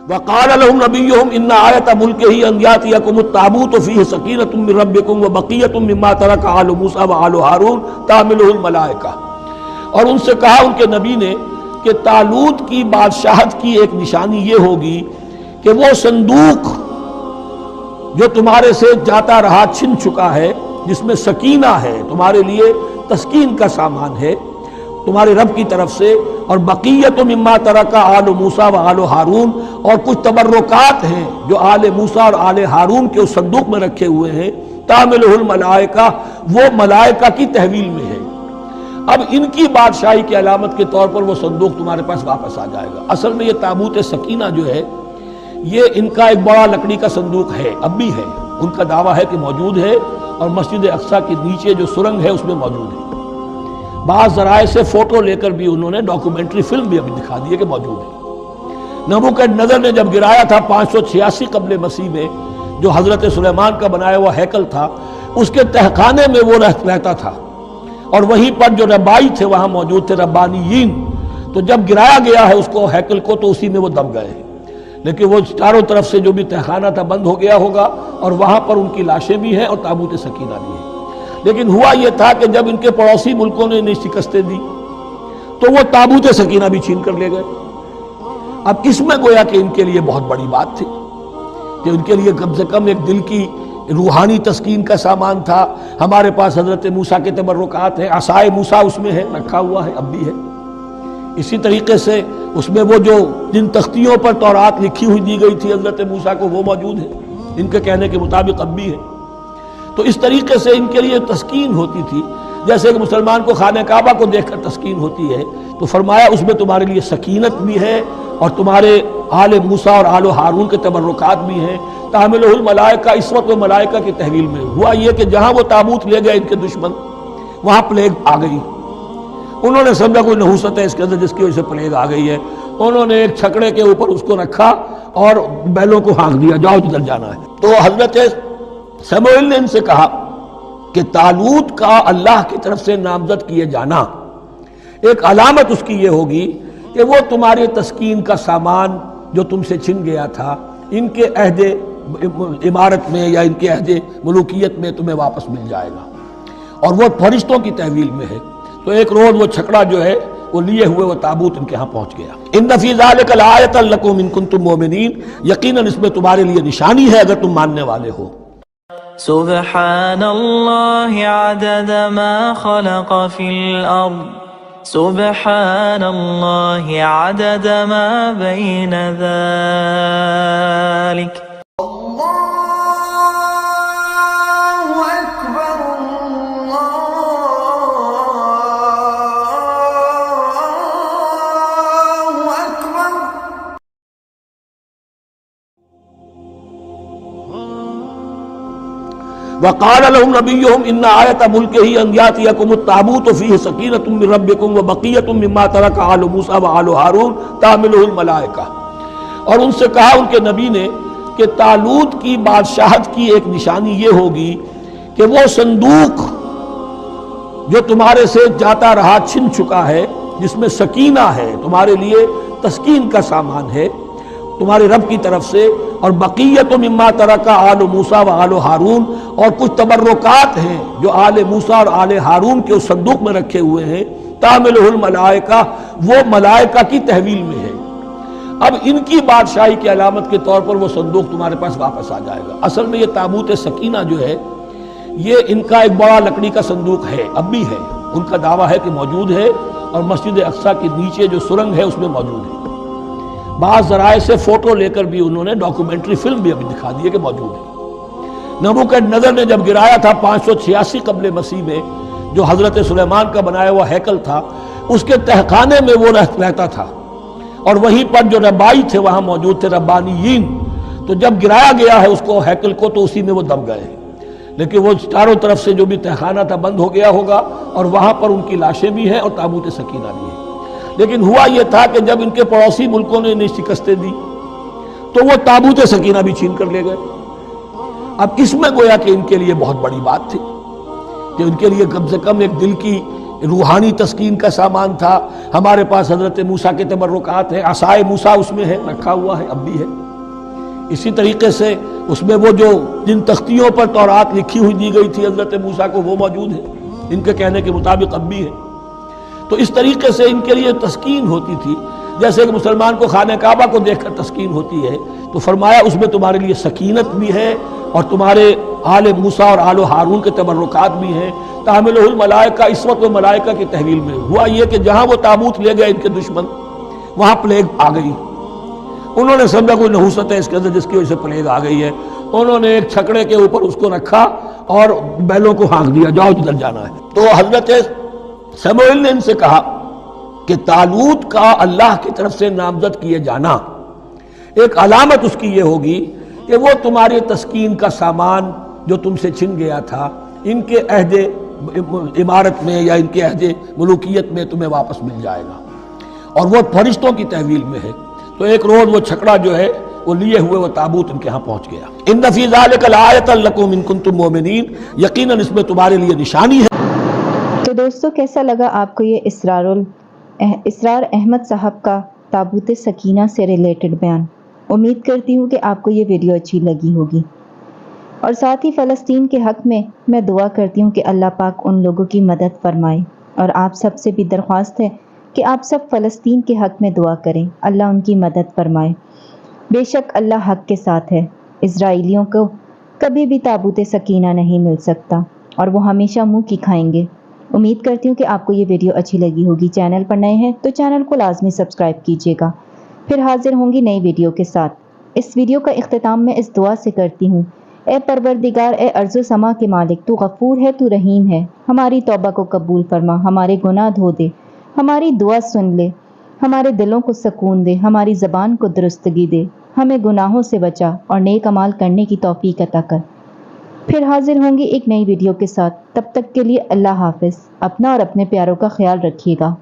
وقال لهم نبيهم ان آیۃ ملکہ ان یاتیکم التابوت فیہ سکینۃ من ربکم وبقیۃ مما ترک آل موسیٰ وآل ہارون تحملہ الملائکہ، اور ان سے کہا ان کے نبی نے کہ طالوت کی بادشاہت کی ایک نشانی یہ ہوگی کہ وہ صندوق جو تمہارے سے جاتا رہا چھن چکا ہے، جس میں سکینہ ہے، تمہارے لیے تسکین کا سامان ہے تمہارے رب کی طرف سے، اور بقیت مما ترک آل موسیٰ و آل ہارون، اور کچھ تبرکات ہیں جو آل موسیٰ اور آل ہارون کے اس صندوق میں رکھے ہوئے ہیں، تحملہ الملائکہ، وہ ملائکہ کی تحویل میں ہے۔ اب ان کی بادشاہی کی علامت کے طور پر وہ صندوق تمہارے پاس واپس آ جائے گا۔ اصل میں یہ تابوت سکینہ جو ہے یہ ان کا ایک بڑا لکڑی کا صندوق ہے، اب بھی ہے، ان کا دعویٰ ہے کہ موجود ہے، اور مسجد اقصیٰ کے نیچے جو سرنگ ہے اس میں موجود ہے۔ بعض ذرائع سے فوٹو لے کر بھی انہوں نے ڈاکومنٹری فلم بھی ابھی دکھا دی ہے کہ موجود ہے۔ نبوکدنضر نے جب گرایا تھا 586 قبل مسیح میں، جو حضرت سلیمان کا بنایا ہوا ہیکل تھا، اس کے تہخانے میں وہ رہتا تھا، اور وہیں پر جو ربائی تھے وہاں موجود تھے، ربانیین، تو جب گرایا گیا ہے اس کو ہیکل کو تو اسی میں وہ دب گئے، لیکن وہ چاروں طرف سے جو بھی تہخانہ تھا بند ہو گیا ہوگا، اور وہاں پر ان کی لاشیں بھی ہیں اور تابوت سکینہ بھی ہے۔ لیکن ہوا یہ تھا کہ جب ان کے پڑوسی ملکوں نے انہیں شکستیں دی تو وہ تابوت سکینہ بھی چھین کر لے گئے۔ اب اس میں گویا کہ ان کے لیے بہت بڑی بات تھی کہ ان کے لیے کم سے کم ایک دل کی روحانی تسکین کا سامان تھا۔ ہمارے پاس حضرت موسیٰ کے تبرکات ہیں، عصائے موسیٰ اس میں ہے، رکھا ہوا ہے، اب بھی ہے۔ اسی طریقے سے اس میں وہ جو جن تختیوں پر تورات لکھی ہوئی دی گئی تھی حضرت موسیٰ کو، وہ موجود ہے، ان کے کہنے کے مطابق اب بھی ہے۔ تو اس طریقے سے ان کے لیے تسکین ہوتی تھی، جیسے کہ مسلمان کو خانہ کعبہ کو دیکھ کر تسکین ہوتی ہے، تو فرمایا اس میں تمہارے لیے سکینت بھی ہے، اور تمہارے آل موسیٰ اور آل ہارون کے تبرکات بھی ہیں۔ تحملہ الملائکہ، اس وقت وہ ملائکہ کی تحویل میں ہوا یہ کہ جہاں وہ تابوت لے گئے ان کے دشمن، وہاں پلیگ آ گئی۔ انہوں نے سمجھا کوئی نحوست ہے اس کے اندر جس کی وجہ سے پلیگ آ گئی ہے، انہوں نے ایک چھکڑے کے اوپر اس کو رکھا اور بیلوں کو ہانک دیا، جاؤ جدھر جانا ہے۔ تو حضرت سموئیل نے ان سے کہا کہ طالوت کا اللہ کی طرف سے نامزد کیے جانا ایک علامت اس کی یہ ہوگی کہ وہ تمہاری تسکین کا سامان جو تم سے چھن گیا تھا، ان کے عہد عمارت میں یا ان کے عہد ملوکیت میں تمہیں واپس مل جائے گا، اور وہ فرشتوں کی تحویل میں ہے۔ تو ایک روز وہ چھکڑا جو ہے وہ لیے ہوئے وہ تابوت ان کے ہاں پہنچ گیا۔ ان فی ذلک لآیۃ لکم ان کنتم مؤمنین، یقیناً اس میں تمہارے لیے نشانی ہے اگر تم ماننے والے ہو۔ سبحان اللہ عدد ما خلق فی الارض، سبحان اللہ عدد ما بین ذلک۔ وقال لهم نبيهم ان آیۃ ملکہ ان یاتیکم التابوت فیہ سکینۃ من ربکم وبقیۃ مما ترک آل موسیٰ وآل ہارون تحملہ الملائکہ، اور ان سے کہا ان کے نبی نے کہ طالوت کی بادشاہت کی ایک نشانی یہ ہوگی کہ وہ صندوق جو تمہارے سے جاتا رہا چھن چکا ہے، جس میں سکینہ ہے، تمہارے لیے تسکین کا سامان ہے تمہارے رب کی طرف سے، اور بقیت مما ترک آل موسیٰ و آل ہارون، اور کچھ تبرکات ہیں جو آل موسیٰ اور آل ہارون کے اس صندوق میں رکھے ہوئے ہیں، تحملہ الملائکہ، وہ ملائکہ کی تحویل میں ہے۔ اب ان کی بادشاہی کی علامت کے طور پر وہ صندوق تمہارے پاس واپس آ جائے گا۔ اصل میں یہ تابوت سکینہ جو ہے یہ ان کا ایک بڑا لکڑی کا صندوق ہے، اب بھی ہے، ان کا دعویٰ ہے کہ موجود ہے، اور مسجد اقصیٰ کے نیچے جو سرنگ ہے اس میں موجود ہے۔ بعض ذرائع سے فوٹو لے کر بھی انہوں نے ڈاکومنٹری فلم بھی ابھی دکھا دی ہے کہ موجود ہے۔ نبوکدنضر نے جب گرایا تھا 586 قبل مسیح میں، جو حضرت سلیمان کا بنایا ہوا ہیکل تھا، اس کے تہخانے میں وہ رہتا تھا، اور وہیں پر جو ربائی تھے وہاں موجود تھے، ربانیین، تو جب گرایا گیا ہے اس کو ہیکل کو تو اسی میں وہ دب گئے، لیکن وہ چاروں طرف سے جو بھی تہخانہ تھا بند ہو گیا ہوگا، اور وہاں پر ان کی لاشیں بھی ہیں اور تابوت سکینہ بھی ہے۔ لیکن ہوا یہ تھا کہ جب ان کے پڑوسی ملکوں نے انہیں شکستیں دی تو وہ تابوت سکینہ بھی چھین کر لے گئے۔ اب اس میں گویا کہ ان کے لیے بہت بڑی بات تھی کہ ان کے لیے کم سے کم ایک دل کی روحانی تسکین کا سامان تھا. ہمارے پاس حضرت موسیٰ کے تبرکات ہیں، عصائے موسیٰ اس میں ہے، رکھا ہوا ہے، اب بھی ہے. اسی طریقے سے اس میں وہ جو جن تختیوں پر تورات لکھی ہوئی دی گئی تھی حضرت موسیٰ کو، وہ موجود ہے، ان کے کہنے کے مطابق اب بھی ہے. تو اس طریقے سے ان کے لیے تسکین ہوتی تھی، جیسے کہ مسلمان کو خانہ کعبہ کو دیکھ کر تسکین ہوتی ہے. تو فرمایا اس میں تمہارے لیے سکینت بھی ہے، اور تمہارے آل موسیٰ اور آل ہارون کے تبرکات بھی ہیں. تحملہ الملائکہ، اس وقت وہ ملائکہ کی تحویل میں ہوا یہ کہ جہاں وہ تابوت لے گئے ان کے دشمن، وہاں پلیگ آ گئی. انہوں نے سمجھا کوئی نحوست ہے اس کے اندر جس کی وجہ سے پلیگ آ گئی ہے. انہوں نے ایک چھکڑے کے اوپر اس کو رکھا اور بیلوں کو ہانک دیا، جاؤ جدھر جانا ہے. تو حضرت سموئیل نے ان سے کہا کہ طالوت کا اللہ کی طرف سے نامزد کیے جانا ایک علامت اس کی یہ ہوگی کہ وہ تمہاری تسکین کا سامان جو تم سے چھن گیا تھا، ان کے عہد عمارت میں یا ان کے عہد ملوکیت میں تمہیں واپس مل جائے گا، اور وہ فرشتوں کی تحویل میں ہے. تو ایک روز وہ چھکڑا جو ہے وہ لیے ہوئے وہ تابوت ان کے ہاں پہنچ گیا. ان فی ذلک لآیۃ لکم ان کنتم مؤمنین، یقیناً اس میں تمہارے لیے نشانی ہے. تو دوستو کیسا لگا آپ کو یہ اسرار احمد صاحب کا تابوت سکینہ سے ریلیٹڈ بیان؟ امید کرتی ہوں کہ آپ کو یہ ویڈیو اچھی لگی ہوگی، اور ساتھ ہی فلسطین کے حق میں دعا کرتی ہوں کہ اللہ پاک ان لوگوں کی مدد فرمائے. اور آپ سب سے بھی درخواست ہے کہ آپ سب فلسطین کے حق میں دعا کریں، اللہ ان کی مدد فرمائے. بے شک اللہ حق کے ساتھ ہے. اسرائیلیوں کو کبھی بھی تابوت سکینہ نہیں مل سکتا، اور وہ ہمیشہ منہ کی کھائیں گے. امید کرتی ہوں کہ آپ کو یہ ویڈیو اچھی لگی ہوگی. چینل پر نئے ہیں تو چینل کو لازمی سبسکرائب کیجیے گا. پھر حاضر ہوں گی نئی ویڈیو کے ساتھ. اس ویڈیو کا اختتام میں اس دعا سے کرتی ہوں: اے پروردگار، اے ارض و سما کے مالک، تو غفور ہے، تو رحیم ہے. ہماری توبہ کو قبول فرما، ہمارے گناہ دھو دے، ہماری دعا سن لے، ہمارے دلوں کو سکون دے، ہماری زبان کو درستگی دے، ہمیں گناہوں سے بچا اور نیک اعمال کرنے کی توفیق عطا کر. پھر حاضر ہوں گی ایک نئی ویڈیو کے ساتھ. تب تک کے لیے اللہ حافظ. اپنا اور اپنے پیاروں کا خیال رکھیے گا.